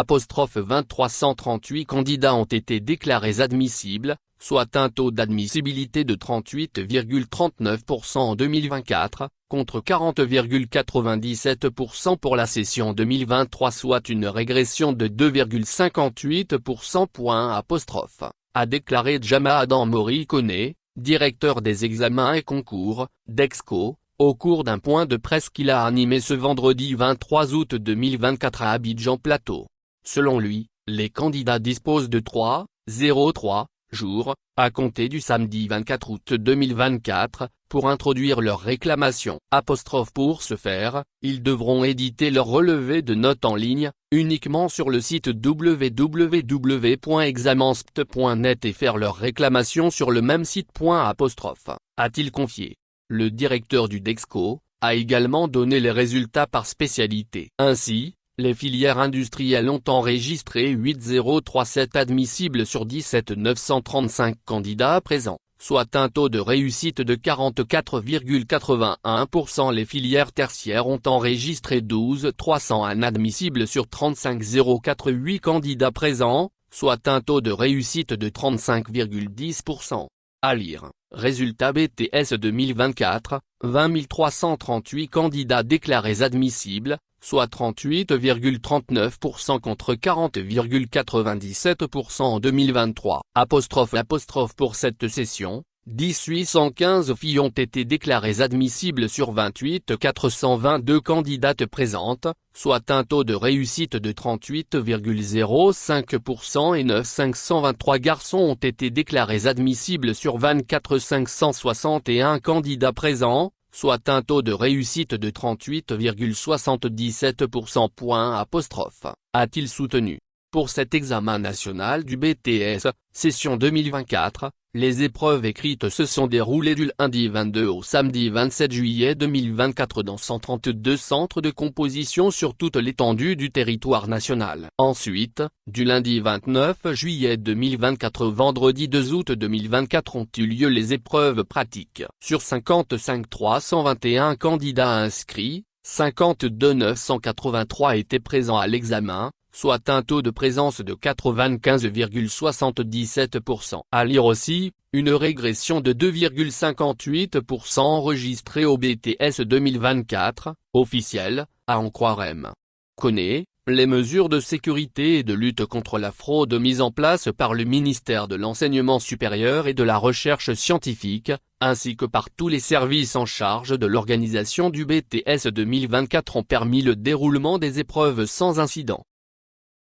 #2338 candidats ont été déclarés admissibles, soit un taux d'admissibilité de 38,39% en 2024, contre 40,97% pour la session 2023, soit une régression de 2,58%. A déclaré Jamadan Moricone, directeur des examens et concours, d'Exco, au cours d'un point de presse qu'il a animé ce vendredi 23 août 2024 à Abidjan Plateau. Selon lui, les candidats disposent de 3,03 jours, à compter du samedi 24 août 2024, pour introduire leur réclamation. Pour ce faire, ils devront éditer leur relevé de notes en ligne, uniquement sur le site www.examenspt.net et faire leur réclamation sur le même site. A-t-il confié. Le directeur du DEXCO a également donné les résultats par spécialité. Ainsi, les filières industrielles ont enregistré 8037 admissibles sur 17 935 candidats présents, soit un taux de réussite de 44,81%. Les filières tertiaires ont enregistré 12 301 admissibles sur 35 048 candidats présents, soit un taux de réussite de 35,10%. À lire. Résultat BTS 2024, 20 338 candidats déclarés admissibles, soit 38,39% contre 40,97% en 2023. Pour cette session, 10 815 filles ont été déclarées admissibles sur 28 422 candidates présentes, soit un taux de réussite de 38,05% et 9 523 garçons ont été déclarés admissibles sur 24 561 candidats présents, soit un taux de réussite de 38,77%. A-t-il soutenu. Pour cet examen national du BTS, session 2024, les épreuves écrites se sont déroulées du lundi 22 au samedi 27 juillet 2024 dans 132 centres de composition sur toute l'étendue du territoire national. Ensuite, du lundi 29 juillet 2024 au vendredi 2 août 2024 ont eu lieu les épreuves pratiques. Sur 55 321 candidats inscrits, 52 983 étaient présents à l'examen, soit un taux de présence de 95,77%. À lire aussi, une régression de 2,58% enregistrée au BTS 2024, officiel, à en croire M. Connaît, les mesures de sécurité et de lutte contre la fraude mises en place par le ministère de l'Enseignement supérieur et de la Recherche scientifique, ainsi que par tous les services en charge de l'organisation du BTS 2024 ont permis le déroulement des épreuves sans incident.